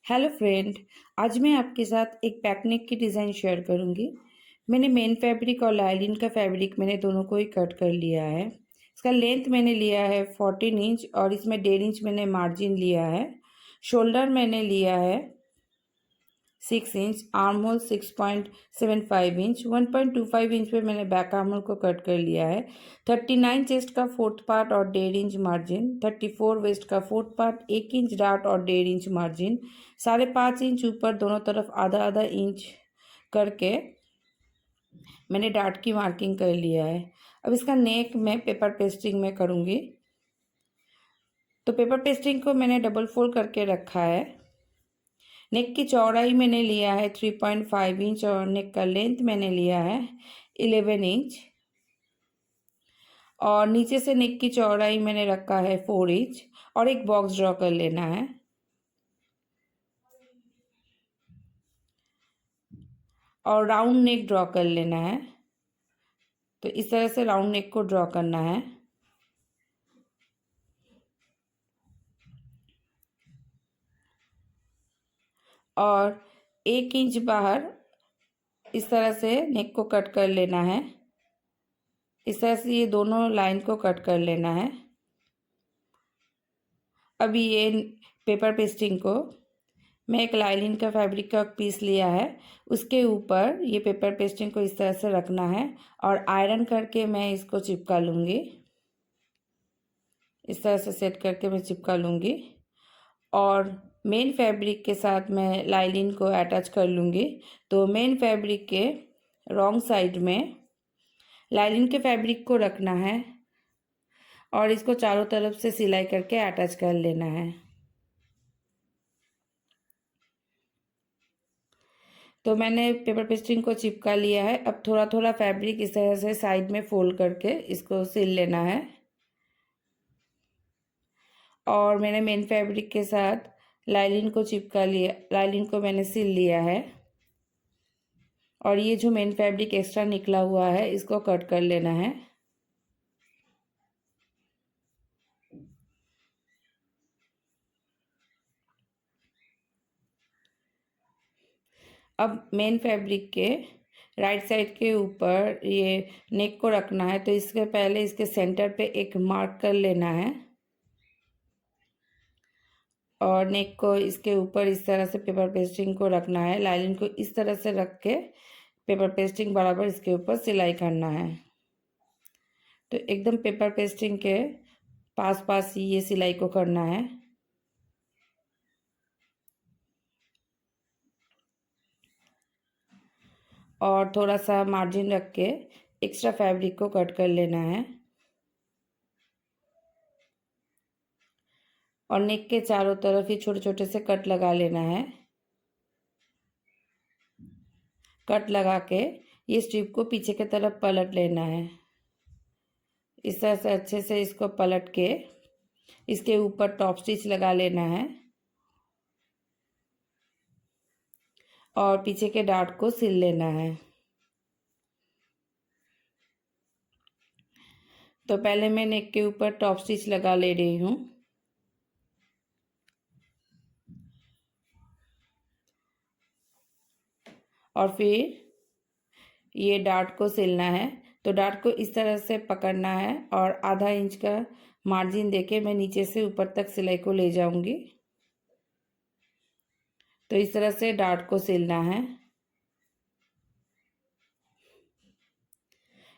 Hello friend. आज मैं आपके साथ एक पैकनेक की डिज़ाइन शेयर करूंगी। मैंने मेन फैब्रिक और लाइलिन का फैब्रिक मैंने दोनों को ही कट कर लिया है। इसका लेंथ मैंने लिया है 14 इंच और इसमें 1.5 इंच मैंने मार्जिन लिया है। शोल्डर मैंने लिया है 6 inch, arm hole 6.75 inch, 1.25 inch पे मैंने बैक आर्म होल को कट कर लिया है। 39 चेस्ट का फोर्थ पार्ट और 1.5 इंच मार्जिन, 34 वेस्ट का फोर्थ पार्ट, 1 इंच डार्ट और 1.5 इंच मार्जिन, 5.5 इंच ऊपर दोनों तरफ आधा आधा इंच करके मैंने डार्ट की मार्किंग कर लिया है। अब इसका नेक मैं पेपर पेस्टिंग में करूँगी। तो पेपर पेस्टिंग को मैंने डबल फोल्ड करके रखा है। नेक की चौड़ाई मैंने लिया है 3.5 इंच और नेक का लेंथ मैंने लिया है 11 इंच और नीचे से नेक की चौड़ाई मैंने रखा है 4 इंच और एक बॉक्स ड्रॉ कर लेना है। और राउंड नेक ड्रॉ कर लेना है। तो इस तरह से राउंड नेक को ड्रॉ करना है। और 1 इंच बाहर इस तरह से नेक को कट कर लेना है। इस तरह से ये दोनों लाइन को कट कर लेना है। अभी ये पेपर पेस्टिंग को मैं एक लाइलिन का फैब्रिक का पीस लिया है, उसके ऊपर ये पेपर पेस्टिंग को इस तरह से रखना है और आयरन करके मैं इसको चिपका लूँगी। इस तरह से सेट करके मैं चिपका लूँगी और मेन फैब्रिक के साथ मैं लाइलिन को अटैच कर लूँगी। तो मेन फैब्रिक के रॉन्ग साइड में लाइलिन के फैब्रिक को रखना है और इसको चारों तरफ से सिलाई करके अटैच कर लेना है। तो मैंने पेपर पेस्टिंग को चिपका लिया है। अब थोड़ा थोड़ा फैब्रिक इस तरह से साइड में फोल्ड करके इसको सिल लेना है। और मैंने मेन फैब्रिक के साथ लाइलिन को चिपका लिया, लाइलिन को मैंने सिल लिया है। और ये जो मेन फैब्रिक एक्स्ट्रा निकला हुआ है इसको कट कर लेना है। अब मेन फैब्रिक के राइट साइड के ऊपर ये नेक को रखना है। तो इसके पहले इसके सेंटर पे एक मार्क कर लेना है और नेक को इसके ऊपर इस तरह से पेपर पेस्टिंग को रखना है। लाइनिंग को इस तरह से रख के पेपर पेस्टिंग बराबर इसके ऊपर सिलाई करना है। तो एकदम पेपर पेस्टिंग के पास पास ही ये सिलाई को करना है। और थोड़ा सा मार्जिन रख के एक्स्ट्रा फैब्रिक को कट कर लेना है और नेक के चारों तरफ ही छोटे छोटे से कट लगा लेना है। कट लगा के ये स्ट्रिप को पीछे की तरफ पलट लेना है। इस तरह से अच्छे से इसको पलट के इसके ऊपर टॉप स्टिच लगा लेना है और पीछे के डार्ट को सिल लेना है। तो पहले मैं नेक के ऊपर टॉप स्टिच लगा ले रही हूँ और फिर ये डार्ट को सिलना है। तो डार्ट को इस तरह से पकड़ना है और आधा इंच का मार्जिन देके मैं नीचे से ऊपर तक सिलाई को ले जाऊंगी। तो इस तरह से डार्ट को सिलना है।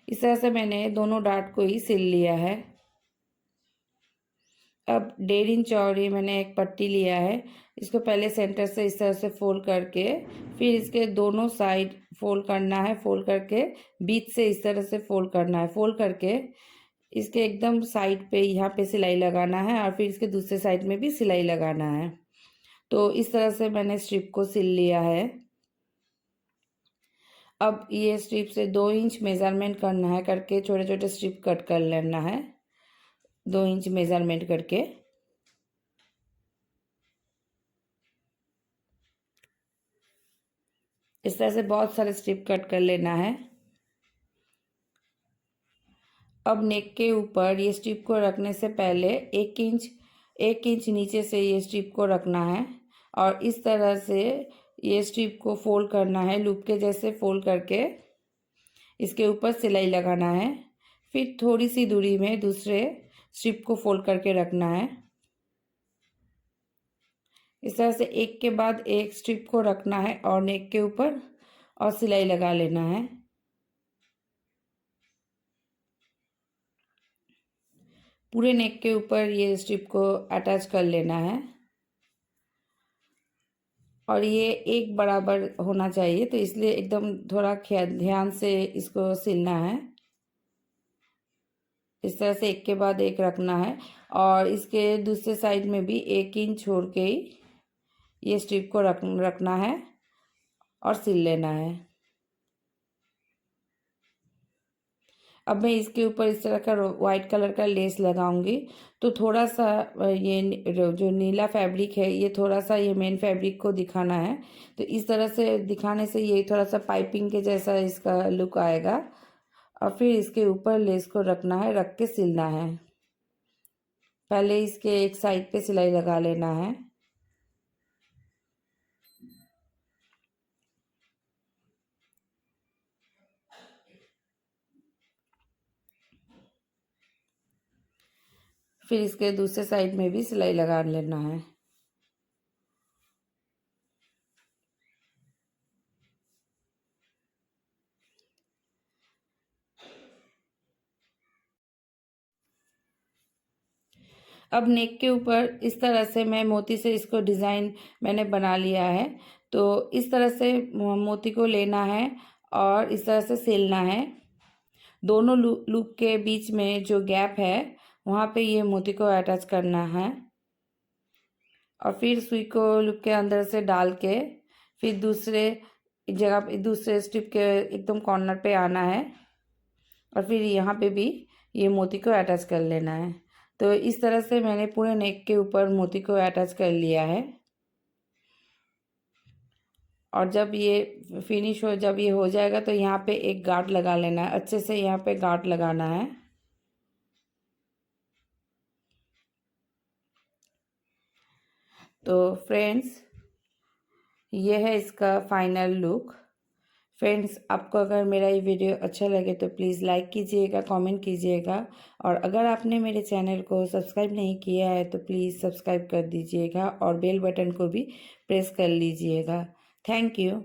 इस तरह से मैंने दोनों डार्ट को ही सिल लिया है। अब 1.5 इंच चौड़ी मैंने एक पट्टी लिया है। इसको पहले सेंटर से इस तरह से फोल्ड करके फिर इसके दोनों साइड फोल्ड करना है। फोल्ड करके बीच से इस तरह से फोल्ड करना है। फोल्ड करके इसके एकदम साइड पे यहाँ पे सिलाई लगाना है और फिर इसके दूसरे साइड में भी सिलाई लगाना है। तो इस तरह से मैंने स्ट्रिप को सिल लिया है। अब ये स्ट्रिप से 2 इंच मेजरमेंट करना है, करके छोटे छोटे स्ट्रिप कट कर लेना है 2 इंच मेजरमेंट करके। इस तरह से बहुत सारे स्ट्रिप कट कर लेना है। अब नेक के ऊपर ये स्ट्रिप को रखने से पहले 1 इंच नीचे से ये स्ट्रिप को रखना है और इस तरह से ये स्ट्रिप को फोल्ड करना है, लूप के जैसे फोल्ड करके इसके ऊपर सिलाई लगाना है। फिर थोड़ी सी दूरी में दूसरे स्ट्रिप को फोल्ड करके रखना है। इस तरह से एक के बाद एक स्ट्रिप को रखना है और नेक के ऊपर और सिलाई लगा लेना है। पूरे नेक के ऊपर ये स्ट्रिप को अटैच कर लेना है और ये एक बराबर होना चाहिए, तो इसलिए एकदम थोड़ा ध्यान से इसको सिलना है। इस तरह से एक के बाद एक रखना है और इसके दूसरे साइड में भी 1 इंच छोड़ के ही ये स्ट्रिप को रखना है और सिल लेना है। अब मैं इसके ऊपर इस तरह का वाइट कलर का लेस लगाऊंगी, तो थोड़ा सा ये जो नीला फैब्रिक है ये थोड़ा सा ये मेन फैब्रिक को दिखाना है, तो इस तरह से दिखाने से ये थोड़ा सा पाइपिंग के जैसा इसका लुक आएगा। और फिर इसके ऊपर लेस को रखना है, रख के सिलना है। पहले इसके एक साइड पे सिलाई लगा लेना है। फिर इसके दूसरे साइड में भी सिलाई लगा लेना है। अब नेक के ऊपर इस तरह से मैं मोती से इसको डिज़ाइन मैंने बना लिया है, तो इस तरह से मोती को लेना है और इस तरह से सिलना है। दोनों लूप के बीच में जो गैप है वहाँ पे ये मोती को अटैच करना है और फिर सुई को लूप के अंदर से डाल के फिर दूसरे जगह पे दूसरे स्ट्रिप के एकदम कॉर्नर पे आना है और फिर यहाँ पे भी ये मोती को अटैच कर लेना है। तो इस तरह से मैंने पूरे नेक के ऊपर मोती को अटैच कर लिया है और जब ये फिनिश हो जब ये हो जाएगा तो यहाँ पे एक गांठ लगा लेना है, अच्छे से यहाँ पे गांठ लगाना है। तो फ्रेंड्स ये है इसका फाइनल लुक। फ्रेंड्स आपको अगर मेरा ये वीडियो अच्छा लगे तो प्लीज़ लाइक कीजिएगा, कमेंट कीजिएगा और अगर आपने मेरे चैनल को सब्सक्राइब नहीं किया है तो प्लीज़ सब्सक्राइब कर दीजिएगा और बेल बटन को भी प्रेस कर लीजिएगा। Thank you.